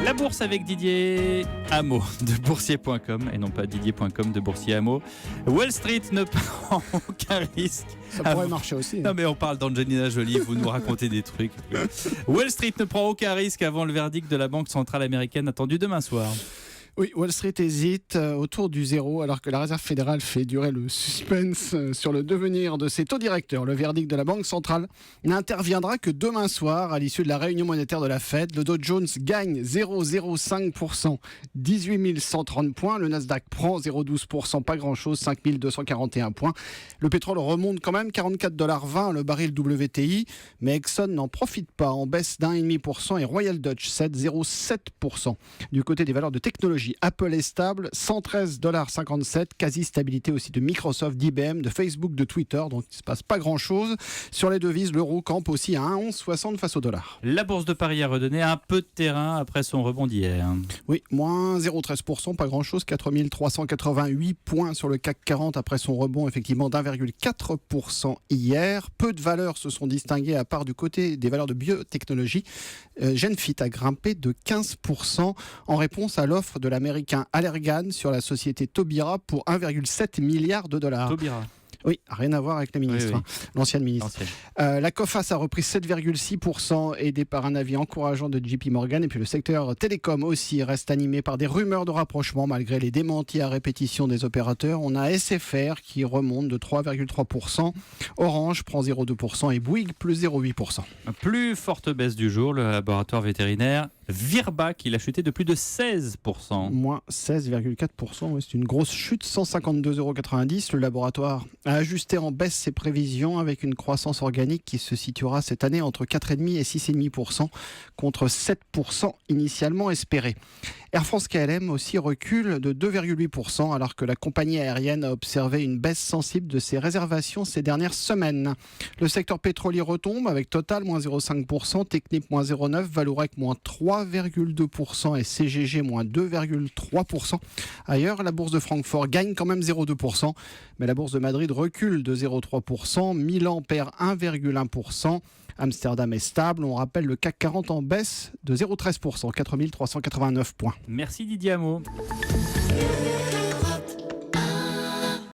La bourse avec Didier Hameau de boursier.com et non pas didier.com de Boursier Hameau. Wall Street ne prend aucun risque. Ça pourrait marcher aussi. Non mais on parle d'Angelina Jolie, vous nous racontez des trucs. Wall Street ne prend aucun risque avant le verdict de la Banque centrale américaine attendu demain soir. Oui, Wall Street hésite autour du zéro alors que la Réserve fédérale fait durer le suspense sur le devenir de ses taux directeurs. Le verdict de la Banque centrale n'interviendra que demain soir à l'issue de la réunion monétaire de la Fed. Le Dow Jones gagne 0,05%, 18 130 points. Le Nasdaq prend 0,12%, pas grand-chose, 5 241 points. Le pétrole remonte quand même, 44,20$ le baril WTI. Mais Exxon n'en profite pas, en baisse d'1,5% et Royal Dutch cède 0,7%. Du côté des valeurs de technologie, Apple est stable, 113,57$, quasi-stabilité aussi de Microsoft, d'IBM, de Facebook, de Twitter, donc il ne se passe pas grand-chose. Sur les devises, l'euro campe aussi à 1,1160 face au dollar. La bourse de Paris a redonné un peu de terrain après son rebond d'hier. Oui, moins 0,13%, pas grand-chose, 4388 points sur le CAC 40 après son rebond effectivement d'1,4% hier. Peu de valeurs se sont distinguées à part du côté des valeurs de biotechnologie. Genfit a grimpé de 15% en réponse à l'offre de l'américain Allergan sur la société Taubira pour 1,7 milliard de dollars. Taubira. Oui, rien à voir avec la ministre, Oui. l'ancienne ministre. La Coface a repris 7,6%, aidé par un avis encourageant de JP Morgan. Et puis le secteur télécom aussi reste animé par des rumeurs de rapprochement malgré les démentis à répétition des opérateurs. On a SFR qui remonte de 3,3%, Orange prend 0,2% et Bouygues plus 0,8%. Plus forte baisse du jour, le laboratoire vétérinaire Virbac, il a chuté de plus de 16%. Moins 16,4%, oui, c'est une grosse chute, 152,90 €. Le laboratoire a ajusté en baisse ses prévisions avec une croissance organique qui se situera cette année entre 4,5% et 6,5% contre 7% initialement espéré. Air France KLM aussi recule de 2,8% alors que la compagnie aérienne a observé une baisse sensible de ses réservations ces dernières semaines. Le secteur pétrolier retombe avec Total moins 0,5%, Technip moins 0,9%, Vallourec moins 3,2% et CGG moins 2,3%. Ailleurs, la bourse de Francfort gagne quand même 0,2%, mais la bourse de Madrid recule de 0,3%, Milan perd 1,1%, Amsterdam est stable. On rappelle le CAC 40 en baisse de 0,13%, 4389 points. Merci Didier Hameau.